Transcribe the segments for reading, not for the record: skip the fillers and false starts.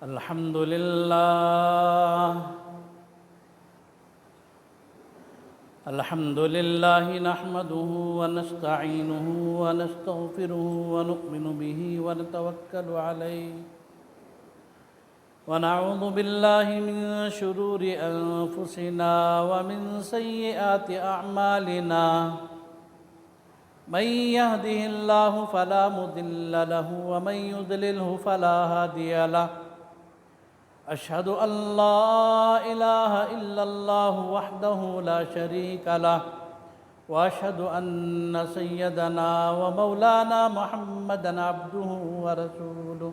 الحمد لله نحمده ونستعينه ونستغفره ونؤمن به ونتوكل عليه ونعوذ بالله من شرور أنفسنا ومن سيئات أعمالنا من يهده الله فلا مضل له ومن يضلله فلا هادي له أشهد أن لا إله إلا الله وحده لا شريك له وأشهد أن سيدنا ومولانا محمدًا عبده ورسوله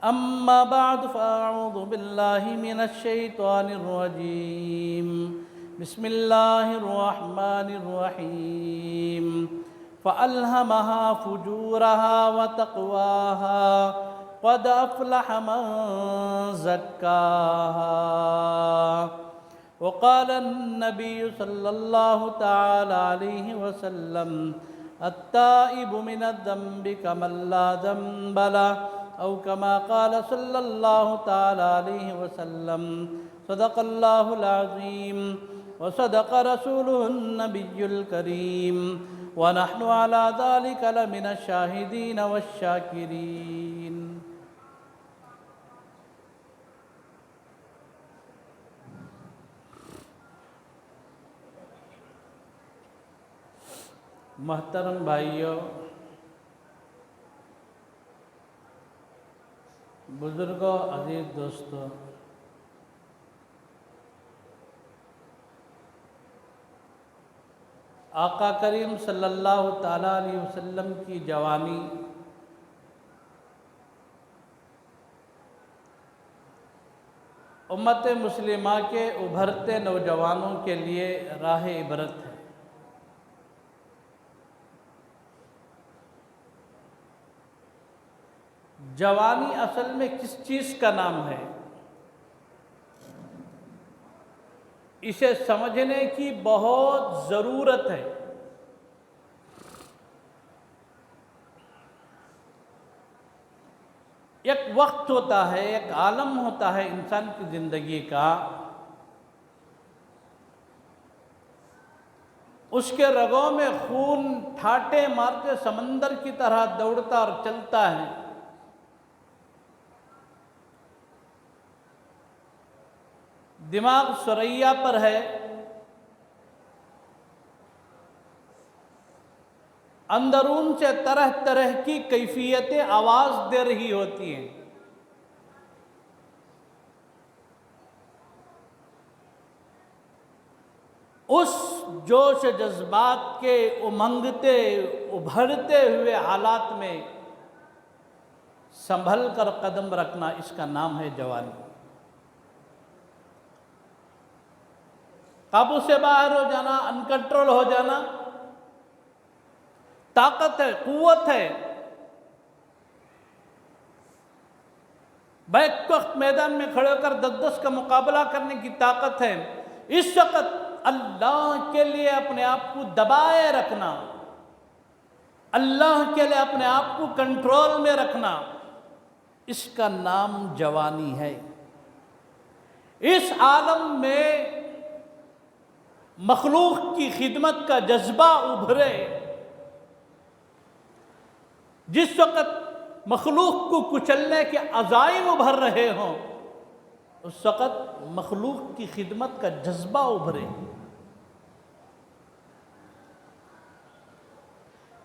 أما بعد فأعوذ بالله من الشيطان الرجيم بسم الله الرحمن الرحيم فألهمها فجورها وتقواها قد أفلح من زكاها وقال النبي صلى الله تعالى عليه وسلم التائب من الذنب كمن لا ذنب له أو كما قال صلى الله تعالى عليه وسلم صدق الله العظيم وصدق رسوله النبي الكريم ونحن على ذلك لمن الشاهدين والشاكرين محترم بھائیوں، بزرگوں، عزیز دوستوں، آقا کریم صلی اللہ تعالیٰ علیہ وسلم کی جوانی امت مسلمہ کے ابھرتے نوجوانوں کے لیے راہ عبرت ہے۔ جوانی اصل میں کس چیز کا نام ہے؟ اسے سمجھنے کی بہت ضرورت ہے۔ ایک وقت ہوتا ہے، ایک عالم ہوتا ہے انسان کی زندگی کا، اس کے رگوں میں خون ٹھاٹے مارتے سمندر کی طرح دوڑتا اور چلتا ہے۔ دماغ ثریا پر ہے، اندرون سے طرح طرح کی کیفیتیں آواز دے رہی ہوتی ہیں۔ اس جوش جذبات کے امنگتے ابھرتے ہوئے حالات میں سنبھل کر قدم رکھنا، اس کا نام ہے جوانی۔ قابو سے باہر ہو جانا، انکنٹرول ہو جانا، طاقت ہے، قوت ہے۔ بیک وقت میدان میں کھڑے ہو کر 10 کا مقابلہ کرنے کی طاقت ہے۔ اس وقت اللہ کے لیے اپنے آپ کو دبائے رکھنا، اللہ کے لیے اپنے آپ کو کنٹرول میں رکھنا، اس کا نام جوانی ہے۔ اس عالم میں مخلوق کی خدمت کا جذبہ ابھرے، جس وقت مخلوق کو کچلنے کے عزائم ابھر رہے ہوں، اس وقت مخلوق کی خدمت کا جذبہ ابھرے۔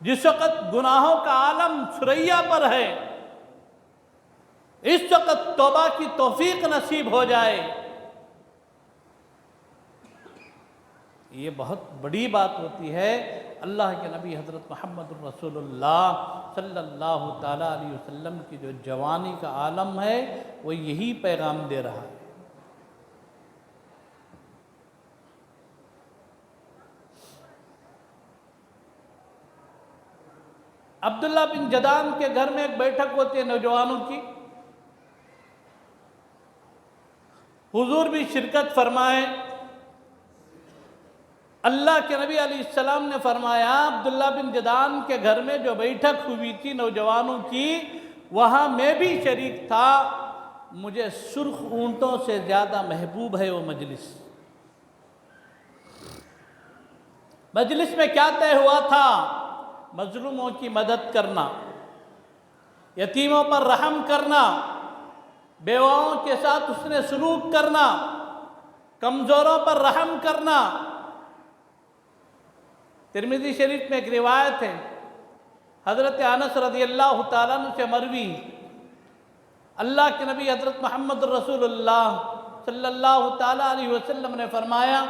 جس وقت گناہوں کا عالم ثریا پر ہے، اس وقت توبہ کی توفیق نصیب ہو جائے۔ یہ بہت بڑی بات ہوتی ہے۔ اللہ کے نبی حضرت محمد رسول اللہ صلی اللہ تعالیٰ علیہ وسلم کی جو جوانی کا عالم ہے، وہ یہی پیغام دے رہا ہے۔ عبداللہ بن جدان کے گھر میں ایک بیٹھک ہوتی ہے نوجوانوں کی، حضور بھی شرکت فرمائے۔ اللہ کے نبی علیہ السلام نے فرمایا عبداللہ بن جدان کے گھر میں جو بیٹھک ہوئی تھی نوجوانوں کی، وہاں میں بھی شریک تھا۔ مجھے سرخ اونٹوں سے زیادہ محبوب ہے وہ مجلس۔ مجلس میں کیا طے ہوا تھا؟ مظلوموں کی مدد کرنا، یتیموں پر رحم کرنا، بیواؤں کے ساتھ حسن سلوک کرنا، کمزوروں پر رحم کرنا۔ ترمذی شریف میں ایک روایت ہے، حضرت انس رضی اللہ تعالیٰ عنہ سے مروی، اللہ کے نبی حضرت محمد رسول اللہ صلی اللہ تعالیٰ علیہ وسلم نے فرمایا،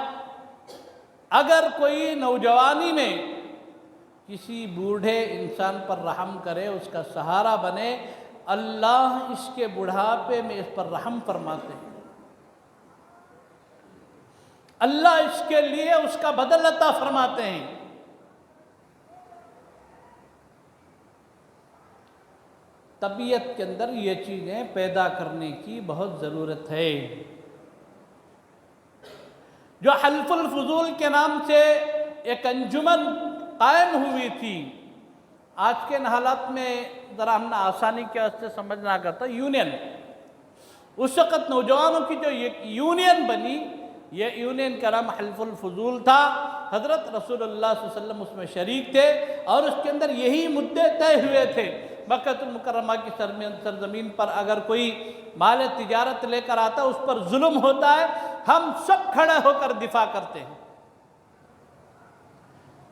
اگر کوئی نوجوانی میں کسی بوڑھے انسان پر رحم کرے، اس کا سہارا بنے، اللہ اس کے بڑھاپے میں اس پر رحم فرماتے ہیں، اللہ اس کے لیے اس کا بدل عطا فرماتے ہیں۔ طبیعت کے اندر یہ چیزیں پیدا کرنے کی بہت ضرورت ہے۔ جو حلف الفضول کے نام سے ایک انجمن قائم ہوئی تھی، آج کے حالات میں ذرا ہم نے آسانی کے واسطے سمجھنا کرتا، یونین، اس وقت نوجوانوں کی جو یونین بنی، یہ یونین کا نام حلف الفضول تھا۔ حضرت رسول اللہ صلی اللہ علیہ وسلم اس میں شریک تھے، اور اس کے اندر یہی مدعے طے ہوئے تھے۔ مکہ المکرمہ کی سرزمین پر اگر کوئی مال تجارت لے کر آتا، اس پر ظلم ہوتا ہے، ہم سب کھڑے ہو کر دفاع کرتے ہیں،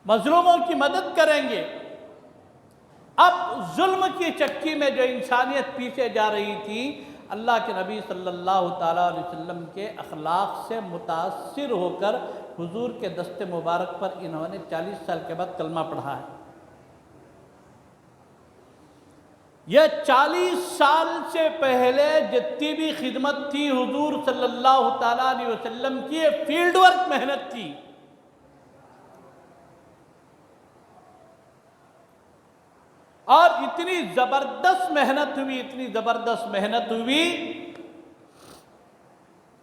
مظلوموں کی مدد کریں گے۔ اب ظلم کی چکی میں جو انسانیت پیچھے جا رہی تھی، اللہ کے نبی صلی اللہ تعالیٰ علیہ وسلم کے اخلاق سے متاثر ہو کر حضور کے دست مبارک پر انہوں نے 40 سال کے بعد کلمہ پڑھا ہے۔ یہ 40 سال سے پہلے جتنی بھی خدمت تھی حضور صلی اللہ تعالیٰ علیہ وسلم کی، یہ فیلڈ ورک محنت تھی۔ اور اتنی زبردست محنت ہوئی، اتنی زبردست محنت ہوئی،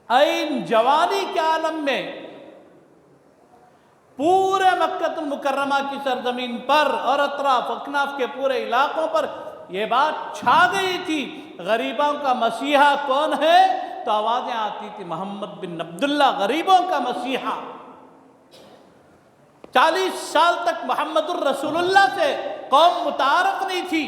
عین جوانی کے عالم میں پورے مکہ المکرمہ کی سرزمین پر اور اطراف اکناف کے پورے علاقوں پر یہ بات چھا گئی تھی، غریبوں کا مسیحا کون ہے؟ تو آوازیں آتی تھی، محمد بن عبداللہ غریبوں کا مسیحا۔ 40 سال تک محمد الرسول اللہ سے قوم متعارف نہیں تھی،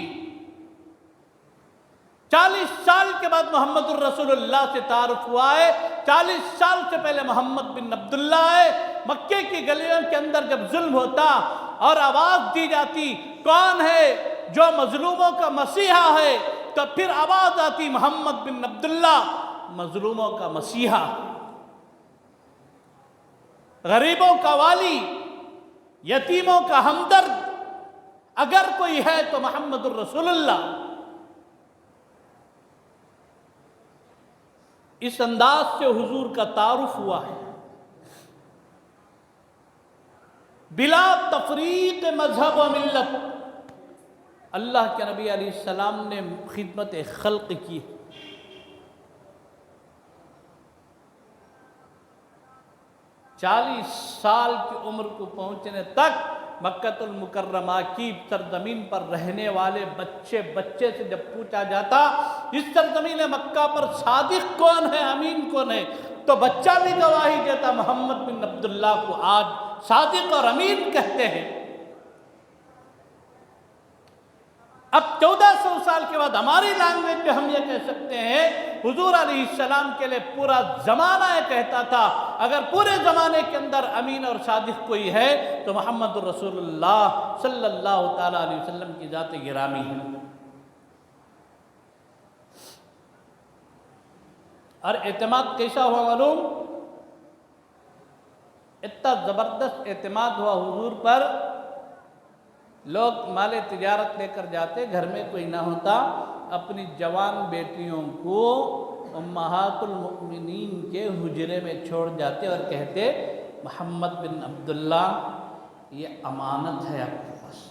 40 سال کے بعد محمد الرسول اللہ سے تعارف ہوا ہے۔ 40 سال سے پہلے محمد بن عبداللہ ہے۔ مکے کی گلیوں کے اندر جب ظلم ہوتا اور آواز دی جاتی کون ہے جو مظلوموں کا مسیحا ہے، تو پھر آواز آتی محمد بن عبداللہ مظلوموں کا مسیحا، غریبوں کا والی، یتیموں کا ہمدرد، اگر کوئی ہے تو محمد الرسول اللہ۔ اس انداز سے حضور کا تعارف ہوا ہے، بلا تفریق مذہب و ملت۔ اللہ کے نبی علیہ السلام نے خدمت خلق کی، 40 سال کی عمر کو پہنچنے تک مکہ المکرمہ کی سرزمین پر رہنے والے بچے سے جب پوچھا جاتا اس سرزمین مکہ پر صادق کون ہے، امین کون ہے، تو بچہ بھی گواہی دیتا محمد بن عبداللہ کو آج صادق اور امین کہتے ہیں۔ اب 1400 سال کے بعد ہماری لینگویج میں ہم یہ کہہ سکتے ہیں، حضور علیہ السلام کے لئے پورا زمانہ یہ کہتا تھا اگر پورے زمانے کے اندر امین اور صادق کوئی ہے تو محمد الرسول اللہ صلی اللہ تعالیٰ علیہ وسلم کی ذات گرامی ہے۔ اور اعتماد کیسا ہوا معلوم؟ اتنا زبردست اعتماد ہوا حضور پر، لوگ مال تجارت لے کر جاتے، گھر میں کوئی نہ ہوتا، اپنی جوان بیٹیوں کو امہات المؤمنین کے حجرے میں چھوڑ جاتے اور کہتے محمد بن عبداللہ یہ امانت ہے آپ کے پاس۔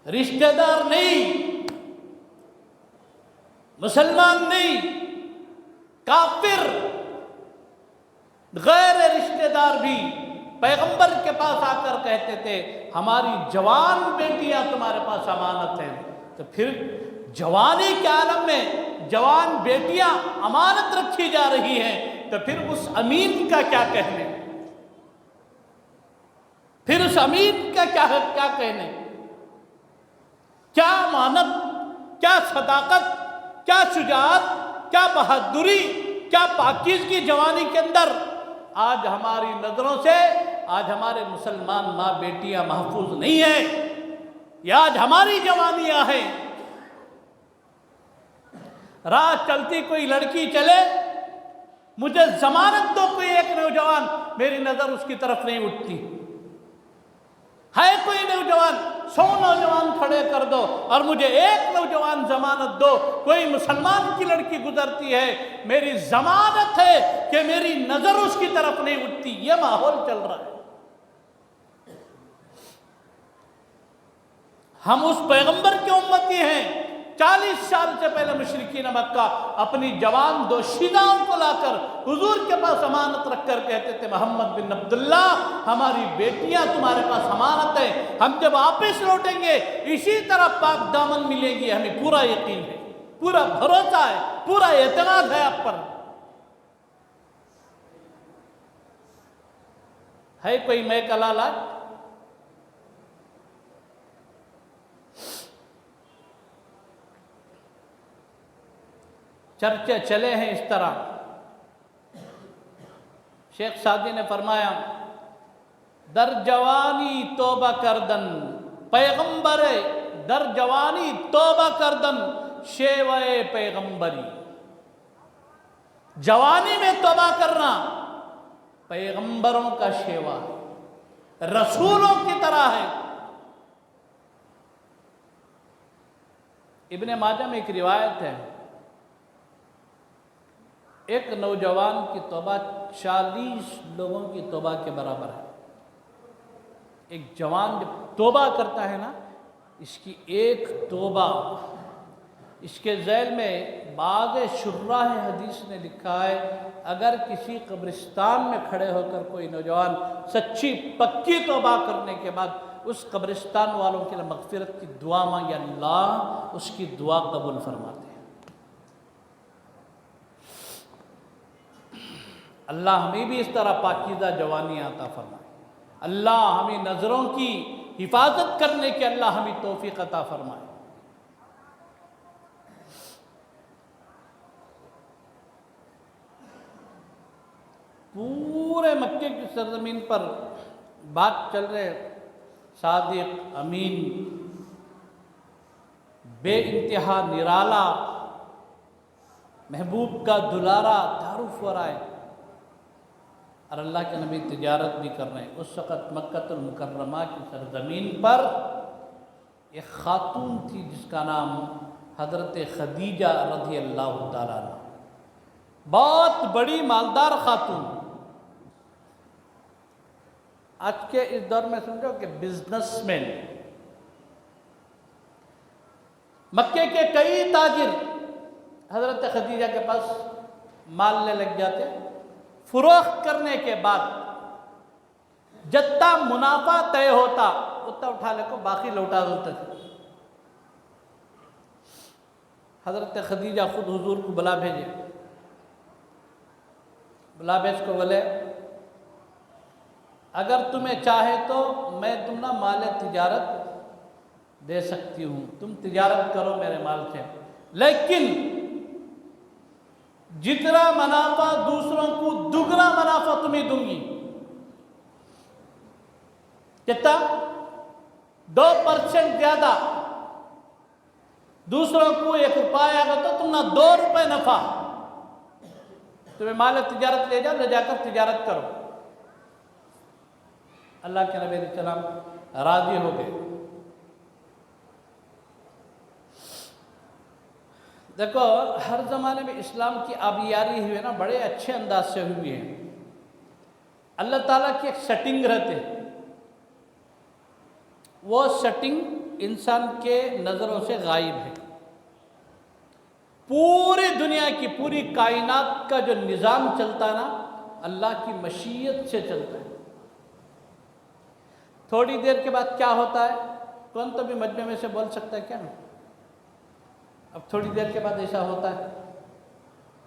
رشتہ دار نہیں، مسلمان نہیں، کافر، غیر رشتہ دار بھی پیغمبر کے پاس آ کر کہتے تھے ہماری جوان بیٹیاں تمہارے پاس امانت ہیں، تو پھر جوانی کے عالم میں جوان بیٹیاں امانت رکھی جا رہی ہیں، تو پھر اس امین کا کیا کہنے، پھر اس امین کا کیا کہنے، کیا امانت، کیا صداقت، کیا شجاعت، کیا بہادری، کیا پاکیزگی جوانی کے اندر۔ آج ہماری نظروں سے آج ہمارے مسلمان ماں بیٹیاں محفوظ نہیں ہیں، یہ آج ہماری جوانیاں ہیں۔ راہ چلتی کوئی لڑکی چلے، مجھے ضمانت دو کوئی ایک نوجوان، میری نظر اس کی طرف نہیں اٹھتی۔ ہے کوئی نوجوان، 100 نوجوان کھڑے کر دو اور مجھے ایک نوجوان ضمانت دو، کوئی مسلمان کی لڑکی گزرتی ہے، میری ضمانت ہے کہ میری نظر اس کی طرف نہیں اٹھتی۔ یہ ماحول چل رہا ہے۔ ہم اس پیغمبر کے امتی ہیں، 40 سال سے پہلے مشرکین مکہ اپنی جوان دوشیزاؤں کو لا کر حضور کے پاس امانت رکھ کر کہتے تھے، محمد بن عبداللہ ہماری بیٹیاں تمہارے پاس امانت ہیں، ہم جب واپس لوٹیں گے اسی طرح پاک دامن ملے گی، ہمیں پورا یقین ہے، پورا بھروسہ ہے، پورا اعتماد ہے آپ پر۔ ہے کوئی میں کا لالا؟ چرچے چلے ہیں اس طرح۔ شیخ سعدی نے فرمایا، در جوانی توبہ کردن پیغمبر، در جوانی توبہ کردن شیوہ پیغمبری۔ جوانی میں توبہ کرنا پیغمبروں کا شیوا ہے، رسولوں کی طرح ہے۔ ابن ماجہ میں ایک روایت ہے، ایک نوجوان کی توبہ 40 لوگوں کی توبہ کے برابر ہے۔ ایک جوان جب توبہ کرتا ہے نا، اس کی ایک توبہ، اس کے ذیل میں بعض شراح حدیث نے لکھا ہے، اگر کسی قبرستان میں کھڑے ہو کر کوئی نوجوان سچی پکی توبہ کرنے کے بعد اس قبرستان والوں کے لیے مغفرت کی دعا مانگے، اللہ اس کی دعا قبول فرماتے ہیں۔ اللہ ہمیں بھی اس طرح پاکیزہ جوانی عطا فرمائے، اللہ ہمیں نظروں کی حفاظت کرنے کے اللہ ہمیں توفیق عطا فرمائے۔ پورے مکے کی سرزمین پر بات چل رہے، صادق، امین، بے انتہا نرالا، محبوب کا دلارا تعارف ہو رہا ہے، اور اللہ کے نبی تجارت بھی کر رہے ہیں۔ اس وقت مکہ المکرمہ کی سرزمین پر ایک خاتون تھی جس کا نام حضرت خدیجہ رضی اللہ تعالیٰ عنہ، بہت بڑی مالدار خاتون۔ آج کے اس دور میں سمجھو کہ بزنس مین، مکے کے کئی تاجر حضرت خدیجہ کے پاس مال لے لگ جاتے، فروخت کرنے کے بعد جتنا منافع طے ہوتا اتنا اٹھا لے کو باقی لوٹا دیتے تھے۔ حضرت خدیجہ خود حضور کو بلا بھیجے، بلا بھیج کو بولے، اگر تمہیں چاہے تو میں تم نہ مال تجارت دے سکتی ہوں، تم تجارت کرو میرے مال سے، لیکن جتنا منافع دوسروں کو دگنا منافع تمہیں دوں گی۔ کتنا؟ 2% زیادہ، دوسروں کو 1 روپیہ آئے گا تو تم نہ 2 روپے نفع، تمہیں مال تجارت لے جاؤ، لے جا کر تجارت کرو۔ اللہ کے نبی علیہ السلام راضی ہو گئے۔ دیکھو ہر زمانے میں اسلام کی آبیاری ہوئی ہے نا، بڑے اچھے انداز سے ہوئی ہے۔ اللہ تعالیٰ کی ایک سیٹنگ رہتے، وہ سیٹنگ انسان کے نظروں سے غائب ہے۔ پوری دنیا کی، پوری کائنات کا جو نظام چلتا ہے نا، اللہ کی مشیت سے چلتا ہے۔ تھوڑی دیر کے بعد کیا ہوتا ہے؟ کون تو بھی مجمع میں سے بول سکتا ہے کیا؟ اب تھوڑی دیر کے بعد ایسا ہوتا ہے؟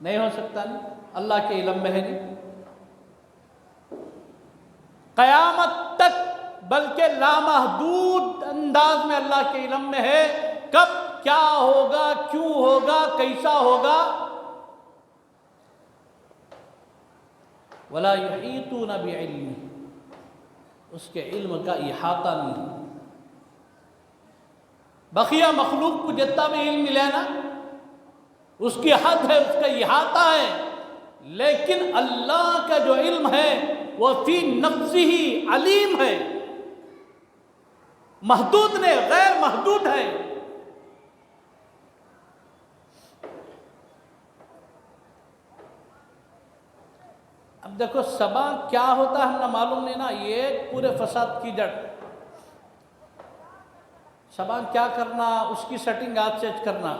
نہیں ہو سکتا، نہیں، اللہ کے علم میں ہے نہیں، قیامت تک بلکہ لامحدود انداز میں اللہ کے علم میں ہے کب کیا ہوگا، کیوں ہوگا، کیسا ہوگا۔ وَلَا يُحِيطُونَ بِعِلْمِهِ، اس کے علم کا احاطہ نہیں۔ بقیہ مخلوق کو جتنا بھی علم ملے نا، اس کی حد ہے، اس کا احاطہ ہے، لیکن اللہ کا جو علم ہے وہ فی نفسہ علیم ہے، محدود نہیں، غیر محدود ہے۔ اب دیکھو سبا کیا ہوتا ہے ہم نہ معلوم نہیں نا، یہ پورے فساد کی جڑ۔ سبا کیا کرنا، اس کی سیٹنگ آج سے کرنا،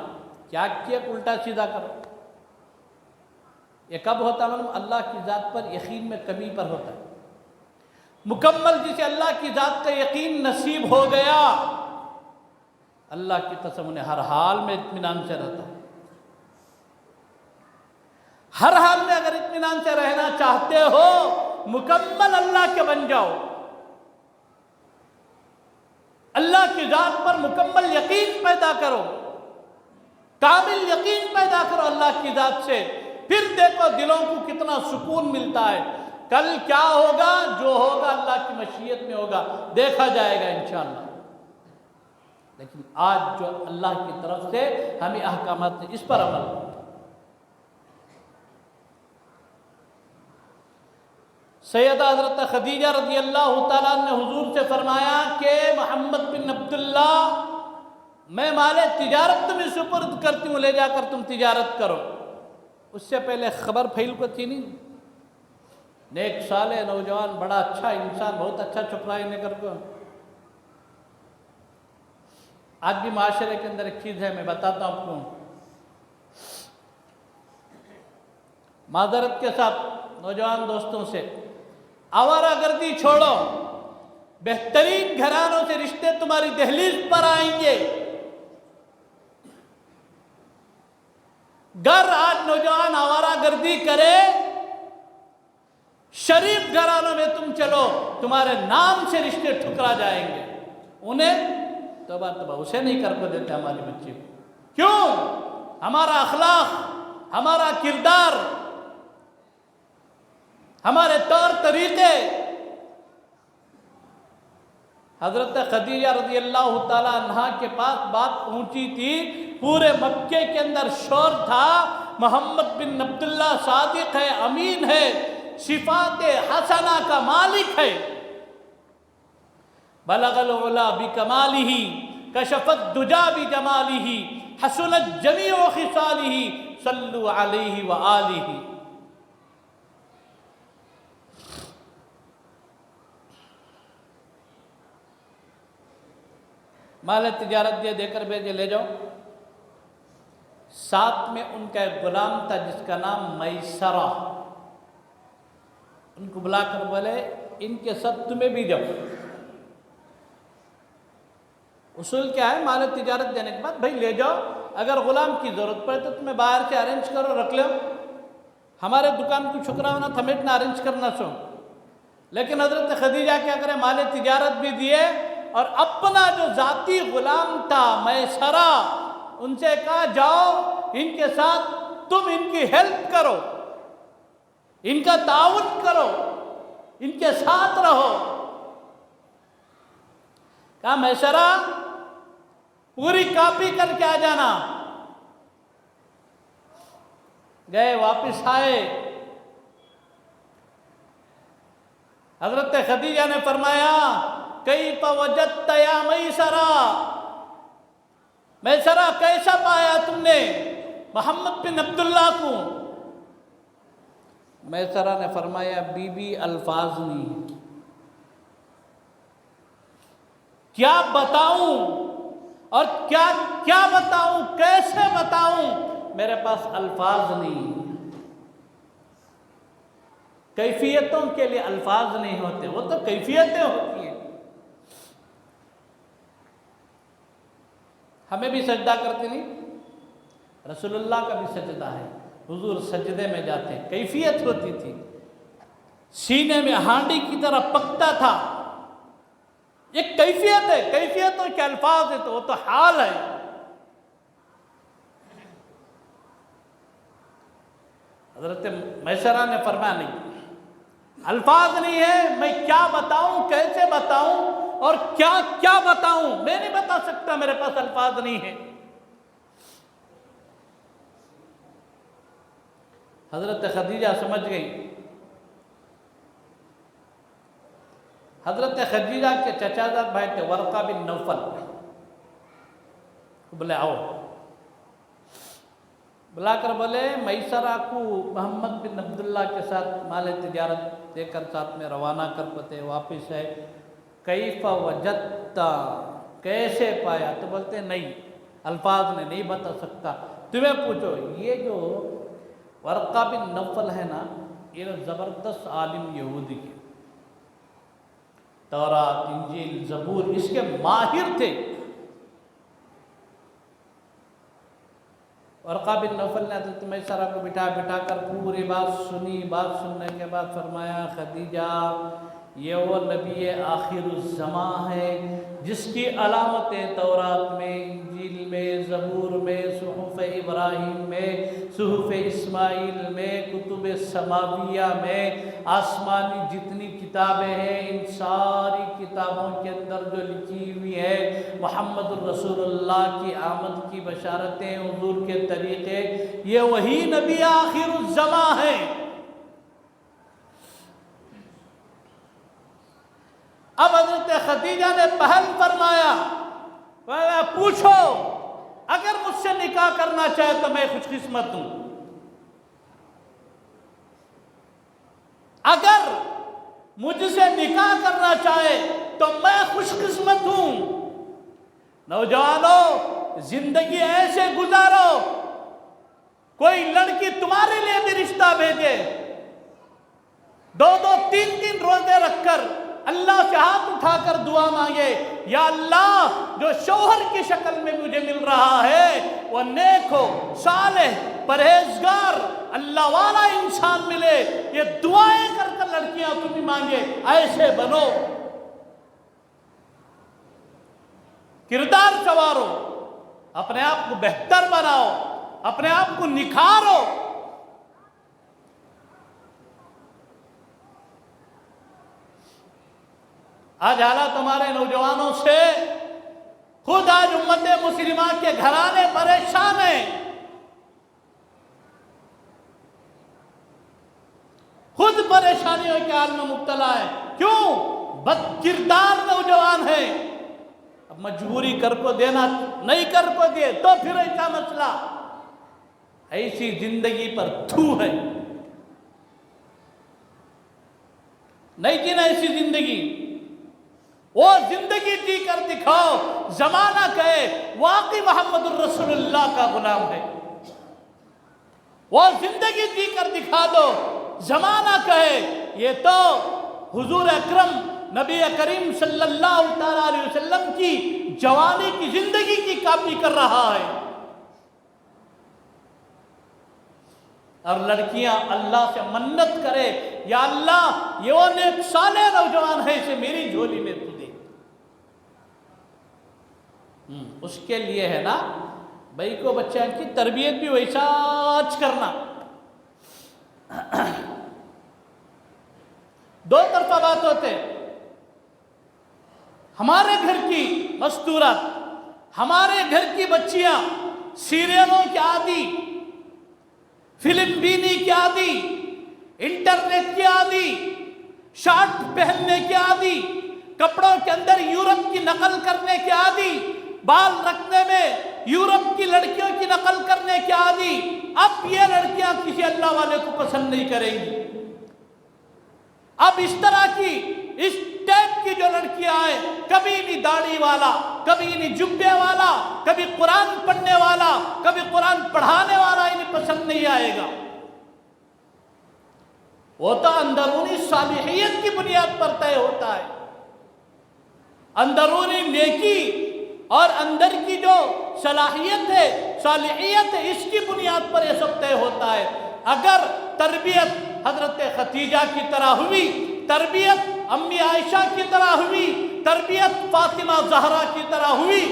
کیا کیا الٹا سیدھا کرو۔ یہ کب ہوتا ہے معلوم؟ اللہ کی ذات پر یقین میں کمی پر ہوتا ہے۔ مکمل جسے اللہ کی ذات کا یقین نصیب ہو گیا، اللہ کی قسم انہیں ہر حال میں اطمینان سے رہتا ہے۔ ہر حال میں اگر اطمینان سے رہنا چاہتے ہو، مکمل اللہ کے بن جاؤ، اللہ کی ذات پر مکمل یقین پیدا کرو، کامل یقین پیدا کرو اللہ کی ذات سے، پھر دیکھو دلوں کو کتنا سکون ملتا ہے۔ کل کیا ہوگا، جو ہوگا اللہ کی مشیت میں ہوگا، دیکھا جائے گا انشاءاللہ۔ لیکن آج جو اللہ کی طرف سے ہمیں احکامات ہیں، اس پر عمل کرو۔ سیدہ حضرت خدیجہ رضی اللہ تعالیٰ نے حضور سے فرمایا کہ محمد بن عبداللہ، میں مال تجارت تمہیں سپرد کرتی ہوں، لے جا کر تم تجارت کرو۔ اس سے پہلے خبر پھیل کو تھی نہیں، نیک صالح نوجوان، بڑا اچھا انسان، بہت اچھا چھپرا ہی نکر کو۔ آج بھی معاشرے کے اندر ایک چیز ہے، میں بتاتا ہوں آپ کو، معذرت کے ساتھ نوجوان دوستوں سے، آوارہ گردی چھوڑو، بہترین گھرانوں سے رشتے تمہاری دہلیز پر آئیں گے۔ گر آج نوجوان آوارہ گردی کرے، شریف گھرانوں میں تم چلو، تمہارے نام سے رشتے ٹھکرا جائیں گے۔ انہیں توبہ اسے نہیں کر کو دیتے ہماری بچی کو، کیوں؟ ہمارا اخلاق، ہمارا کردار، ہمارے طور طریقے۔ حضرت خدیجہ رضی اللہ تعالیٰ عنہا کے پاس بات پہنچی تھی، پورے مکے کے اندر شور تھا، محمد بن عبداللہ صادق ہے، امین ہے، صفات حسنہ کا مالک ہے، بلغ العلا بکمالہ، کشف الدجا بجمالہ، حسنت جمیع خصالہ، صلو علیہ وآلہ۔ مال تجارت دے کر بھیجے، لے جاؤ۔ ساتھ میں ان کا ایک غلام تھا جس کا نام میسرہ، ان کو بلا کر بولے ان کے ساتھ تمہیں بھی جاؤ۔ اصول کیا ہے مال تجارت دینے کے بعد؟ بھائی لے جاؤ، اگر غلام کی ضرورت پڑے تو تمہیں باہر سے ارینج کرو، رکھ لو، ہمارے دکان کو چھکرا ہونا تھمیٹ نہ ارینج کرنا سو۔ لیکن حضرت خدیجہ کیا کرے، مال تجارت بھی دیے، اور اپنا جو ذاتی غلام تھا میسرہ، ان سے کہا جاؤ ان کے ساتھ تم ان کی ہیلپ کرو، ان کا تعاون کرو، ان کے ساتھ رہو۔ کہا میسرہ پوری کاپی کر کے آ جانا۔ گئے، واپس آئے، حضرت خدیجہ نے فرمایا کیف وجدت یا میسرہ، میسرہ کیسا پایا تم نے محمد بن عبداللہ کو؟ میسرہ نے فرمایا بی بی الفاظ نہیں، کیا بتاؤں اور کیا بتاؤں، کیسے بتاؤں، میرے پاس الفاظ نہیں۔ کیفیتوں کے لیے الفاظ نہیں ہوتے، وہ تو کیفیتیں ہوتی ہیں۔ ہمیں بھی سجدہ کرتے نہیں، رسول اللہ کا بھی سجدہ ہے، حضور سجدے میں جاتے، کیفیت ہوتی تھی، سینے میں ہانڈی کی طرح پکتا تھا. ایک کیفیت ہے، کیفیتوں کے الفاظ ہے تو وہ تو حال ہے. حضرت میسرہ نے فرمایا نہیں، الفاظ نہیں ہے، میں کیا بتاؤں، کیسے بتاؤں اور کیا کیا بتاؤں، میں نہیں بتا سکتا، میرے پاس الفاظ نہیں ہے. حضرت خدیجہ سمجھ گئی. حضرت خدیجہ کے چچا زاد بھائی تھے ورقہ بن نوفل، بولے آؤ، بلا کر بولے میسرہ کو محمد بن عبداللہ کے ساتھ مال تجارت دے کر ساتھ میں روانہ کر پتے، واپس ہے، کیف وجدت، کیسے پایا؟ تو بولتے نہیں، الفاظ میں نہیں بتا سکتا، تمہیں پوچھو. یہ جو ورقہ بن نوفل ہے نا، یہ زبردست عالم یہودی کے، تورات، انجیل، زبور اس کے ماہر تھے. ورقہ بن نوفل نے حضرت میسرہ کو بٹھا کر پوری بات سنی. بات سننے کے بعد فرمایا خدیجہ یہ وہ نبی آخر الزمان ہے جس کی علامتیں تورات میں، انجیل میں، زبور میں، صحف ابراہیم میں، صحف اسماعیل میں، کتب سماویہ میں، آسمانی جتنی کتابیں ہیں ان ساری کتابوں کے اندر جو لکھی ہوئی ہے محمد الرسول اللہ کی آمد کی بشارتیں، حضور کے طریقے، یہ وہی نبی آخر الزمان ہے. اب حضرت خدیجہ نے پہل فرمایا، پوچھو اگر مجھ سے نکاح کرنا چاہے تو میں خوش قسمت ہوں، اگر مجھ سے نکاح کرنا چاہے تو میں خوش قسمت ہوں. نوجوانوں زندگی ایسے گزارو، کوئی لڑکی تمہارے لیے بھی رشتہ بھیجے، 2 3 روزے رکھ کر اللہ سے ہاتھ اٹھا کر دعا مانگے، یا اللہ جو شوہر کی شکل میں مجھے مل رہا ہے وہ نیک ہو، صالح، پرہیزگار، اللہ والا انسان ملے. یہ دعائیں کر لڑکیاں تم بھی مانگے، ایسے بنو، کردار سنوارو، اپنے آپ کو بہتر بناؤ، اپنے آپ کو نکھارو. آج حالات ہمارے نوجوانوں سے، خود آج امت مسلمہ کے گھرانے پریشان ہیں، خود پریشانیوں کے حال میں مبتلا ہے. کیوں؟ بد کردار نوجوان ہیں. اب مجبوری کر کو دینا، نہیں کر کو دے تو پھر ایسا مسئلہ، ایسی زندگی پر تھو ہے. نہیں جینا ایسی زندگی، وہ زندگی جی کر دکھاؤ، زمانہ کہے واقعی محمد الرسول اللہ کا غلام ہے. وہ زندگی جی کر دکھا دو، زمانہ کہے یہ تو حضور اکرم نبی کریم صلی اللہ علیہ وسلم کی جوانی کی زندگی کی کاپی کر رہا ہے. اور لڑکیاں اللہ سے منت کرے، یا اللہ یہ وہ نیک صالح نوجوان ہے اسے میری جھولی میں تو دے. اس کے لیے ہے نا بھائی کو بچہ کی تربیت بھی ویسا کرنا. 2 طرفہ بات ہوتے، ہمارے گھر کی مستورات، ہمارے گھر کی بچیاں سیریلوں کے عادی، فلم بینی کے عادی، انٹرنیٹ کے عادی، شارٹ پہننے کے عادی، کپڑوں کے اندر یورپ کی نقل کرنے کے عادی، بال رکھنے میں یورپ کی لڑکیوں کی نقل کرنے کے عادی. اب یہ لڑکیاں کسی اللہ والے کو پسند نہیں کریں گی. اب اس طرح کی، اس ٹائپ کی جو لڑکیاں آئے، کبھی نہیں داڑھی والا، کبھی نہیں جبے والا، کبھی قرآن پڑھنے والا، کبھی قرآن پڑھانے والا انہیں پسند نہیں آئے گا. وہ تو اندرونی صالحیت کی بنیاد پر طے ہوتا ہے، اندرونی نیکی اور اندر کی جو صلاحیت ہے، صالحیت ہے، اس کی بنیاد پر یہ سب طے ہوتا ہے۔ اگر تربیت حضرت خدیجہ کی طرح ہوئی، تربیت امی عائشہ کی طرح ہوئی، تربیت فاطمہ زہرا کی طرح ہوئی،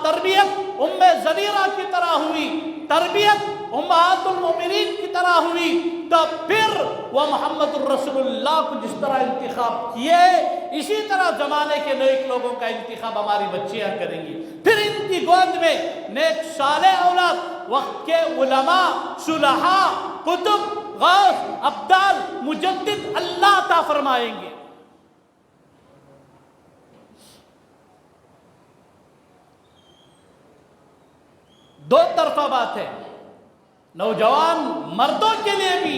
تربیت ام زبیرہ کی طرح ہوئی، تربیت امہات المومنین کی طرح ہوئی، تو پھر وہ محمد الرسول اللہ کو جس طرح انتخاب کیے، اسی طرح زمانے کے نیک لوگوں کا انتخاب ہماری بچیاں کریں گی۔ پھر ان کی گود میں نیک صالح اولاد، وقت کے علماء، صلحاء، قطب، غوث، ابدال، مجدد اللہ عطا فرمائیں گے۔ دو طرفہ بات ہے، نوجوان مردوں کے لیے بھی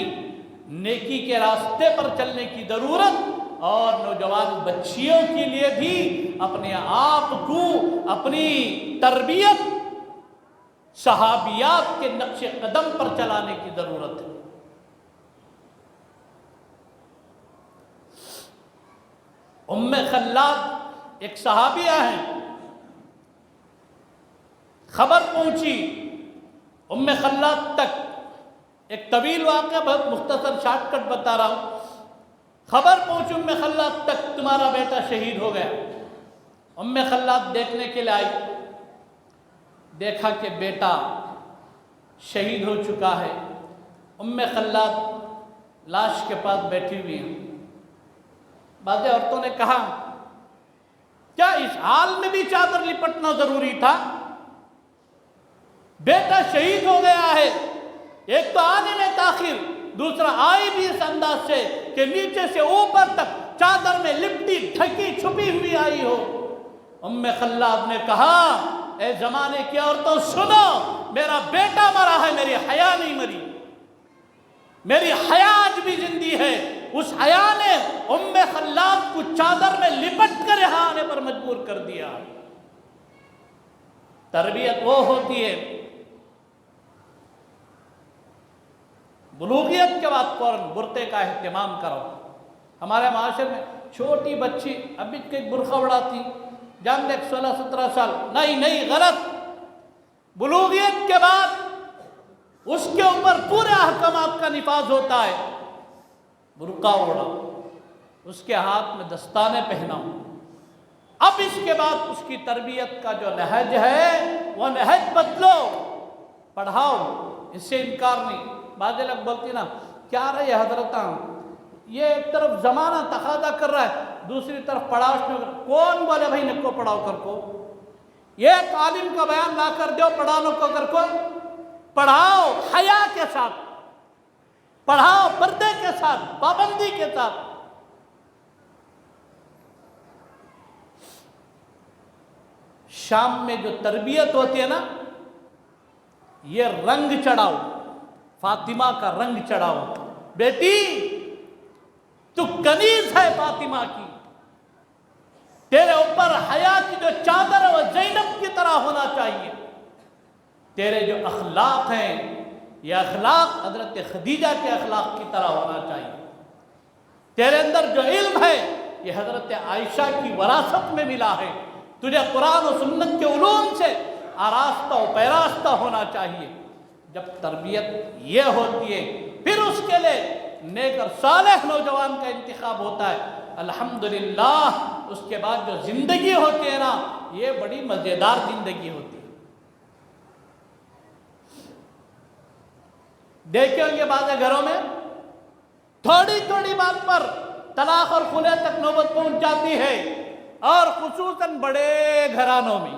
نیکی کے راستے پر چلنے کی ضرورت، اور نوجوان بچیوں کے لیے بھی اپنے آپ کو، اپنی تربیت صحابیات کے نقش قدم پر چلانے کی ضرورت ہے۔ ام خلاد ایک صحابیہ ہیں، خبر پہنچی ام خلاد تک، ایک طویل واقعہ، بہت مختصر شارٹ کٹ بتا رہا ہوں۔ خبر پہنچی ام خلاد تک، تمہارا بیٹا شہید ہو گیا۔ ام خلاد دیکھنے کے لیے آئی، دیکھا کہ بیٹا شہید ہو چکا ہے۔ ام خلاد لاش کے پاس بیٹھی ہوئی ہیں۔ بعض عورتوں نے کہا کیا اس حال میں بھی چادر لپٹنا ضروری تھا؟ بیٹا شہید ہو گیا ہے، ایک تو آنے میں تاخیر، دوسرا آئی بھی اس انداز سے کہ نیچے سے اوپر تک چادر میں لپٹی ڈھکی چھپی ہوئی آئی ہو۔ ام خلاد نے کہا اے زمانے کی عورتوں سنو، میرا بیٹا مرا ہے، میری حیا نہیں مری، میری حیا آج بھی زندی ہے۔ اس حیا نے ام خلاد کو چادر میں لپٹ کر یہاں آنے پر مجبور کر دیا۔ تربیت وہ ہوتی ہے، بلوغیت کے بعد فوراً برقعے کا اہتمام کرو۔ ہمارے معاشرے میں چھوٹی بچی ابھی ایک برقع اڑاتی، جان دیکھ 16-17 سال، نہیں غلط۔ بلوغیت کے بعد اس کے اوپر پورے احکامات کا نفاذ ہوتا ہے۔ برقع اوڑھا، اس کے ہاتھ میں دستانے پہناؤ۔ اب اس کے بعد اس کی تربیت کا جو نہج ہے وہ نہج بدلو، پڑھاؤ، اس سے انکار نہیں۔ بعض لوگ بولتی نا کیا رہے حضرت، یہ ایک طرف زمانہ تقاضا کر رہا ہے، دوسری طرف پڑھاؤ۔ کون بولے بھائی نکو پڑھاؤ کر کو؟ یہ عالم کا بیان لا کر دو، پڑھاؤ کو کر کو؟ پڑھاؤ حیا کے ساتھ، پڑھاؤ پردے کے ساتھ، پابندی کے ساتھ۔ شام میں جو تربیت ہوتی ہے نا، یہ رنگ چڑھاؤ، فاطمہ کا رنگ چڑھاؤ۔ بیٹی تو کنیز ہے فاطمہ کی، تیرے اوپر حیا کی جو چادر ہے وہ زینب کی طرح ہونا چاہیے۔ تیرے جو اخلاق ہیں یہ اخلاق حضرت خدیجہ کے اخلاق کی طرح ہونا چاہیے۔ تیرے اندر جو علم ہے یہ حضرت عائشہ کی وراثت میں ملا ہے۔ تجھے قرآن و سنت کے علوم سے آراستہ و پیراستہ ہونا چاہیے۔ جب تربیت یہ ہوتی ہے پھر اس کے لیے نیک اور صالح نوجوان کا انتخاب ہوتا ہے۔ الحمدللہ اس کے بعد جو زندگی ہوتی ہے نا، یہ بڑی مزیدار زندگی ہوتی ہے۔ دیکھیں ہوں گے بعض گھروں میں تھوڑی تھوڑی بات پر طلاق اور خلع تک نوبت پہنچ جاتی ہے، اور خصوصاً بڑے گھرانوں میں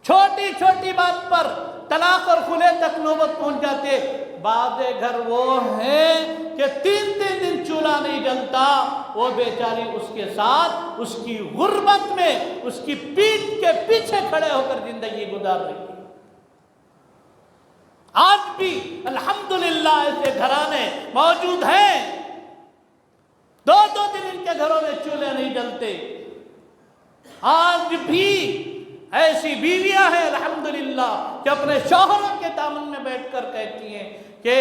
چھوٹی چھوٹی بات پر طلاق اور خلع تک نوبت پہنچ جاتے۔ بعض گھر وہ ہیں کہ 3 دن چولہا نہیں جلتا، وہ بیچاری اس کے ساتھ اس کی غربت میں اس کی پیٹھ کے پیچھے کھڑے ہو کر زندگی گزار رہی ہے۔ آج بھی الحمدللہ ایسے گھرانے موجود ہیں، 2 دن ان کے گھروں میں چولہے نہیں جلتے۔ آج بھی ایسی بیویاں ہیں الحمدللہ کہ اپنے شوہروں کے دامن میں بیٹھ کر کہتی ہیں کہ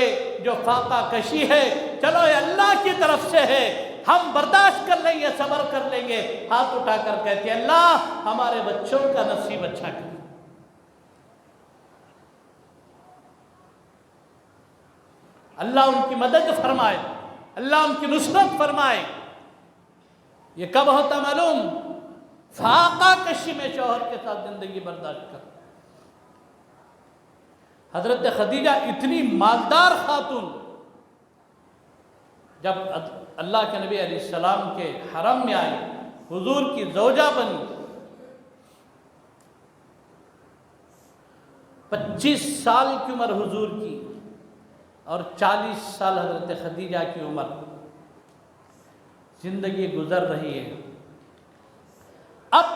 جو فاقہ کشی ہے چلو یہ اللہ کی طرف سے ہے، ہم برداشت کر لیں گے، صبر کر لیں گے، ہاتھ اٹھا کر کہتے ہیں اللہ ہمارے بچوں کا نصیب اچھا کر۔ اللہ ان کی مدد فرمائے، اللہ ان کی نصرت فرمائے۔ یہ کب ہوتا معلوم؟ فاقہ کشی میں شوہر کے ساتھ زندگی برداشت کر۔ حضرت خدیجہ اتنی مالدار خاتون، جب اللہ کے نبی علیہ السلام کے حرم میں آئی، حضور کی زوجہ بنی، 25 سال کی عمر حضور کی اور 40 سال حضرت خدیجہ کی عمر، زندگی گزر رہی ہے۔ اب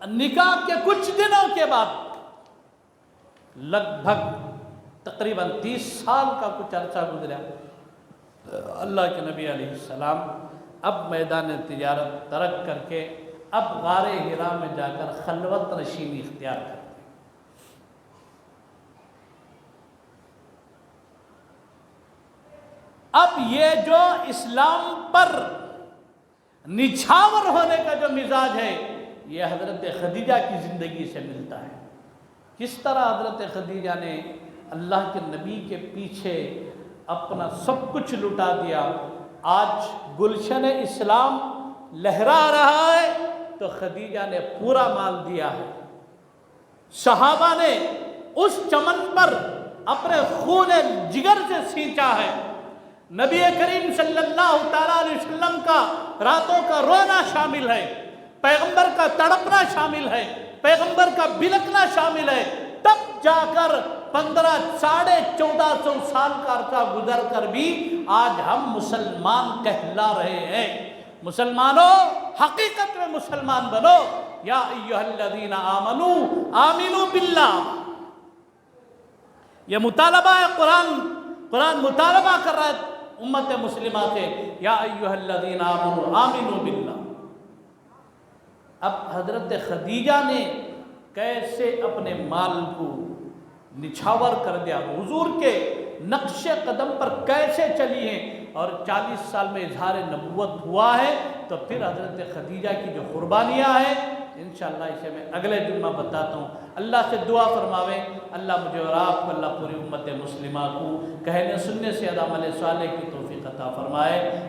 نکاح کے کچھ دنوں کے بعد لگ بھگ تقریباً 30 سال کا کچھ عرصہ گزرا، اللہ کے نبی علیہ السلام اب میدان تجارت ترک کر کے اب غار حرا میں جا کر خلوت نشینی اختیار کرتے۔ اب یہ جو اسلام پر نچھاور ہونے کا جو مزاج ہے، یہ حضرت خدیجہ کی زندگی سے ملتا ہے۔ کس طرح حضرت خدیجہ نے اللہ کے نبی کے پیچھے اپنا سب کچھ لٹا دیا۔ آج گلشن اسلام لہرا رہا ہے تو خدیجہ نے پورا مال دیا ہے۔ صحابہ نے اس چمن پر اپنے خون جگر سے سینچا ہے۔ نبی کریم صلی اللہ تعالیٰ علیہ وسلم کا راتوں کا رونا شامل ہے، پیغمبر کا تڑپنا شامل ہے، پیغمبر کا بلکنا شامل ہے۔ تب جا کر 1450 سال کا عرصہ گزر کر بھی آج ہم مسلمان کہلا رہے ہیں۔ مسلمانوں حقیقت میں مسلمان بنو۔ یا ایھا الذین آمنوا آمنوا باللہ، یہ مطالبہ ہے، قرآن مطالبہ کر رہا ہے امت مسلمہ سے، یا ایھا الذین آمنوا آمنوا باللہ۔ اب حضرت خدیجہ نے کیسے اپنے مال کو نچھاور کر دیا، حضور کے نقش قدم پر کیسے چلی ہیں، اور 40 سال میں اظہار نبوت ہوا ہے۔ تو پھر حضرت خدیجہ کی جو قربانیاں ہیں انشاءاللہ اسے میں اگلے جمعہ بتاتا ہوں۔ اللہ سے دعا فرماویں اللہ مجھے اور آپ کو، اللہ پوری امت مسلمہ کو کہنے سننے سے عمل صالح کی توفیق عطا فرمائے۔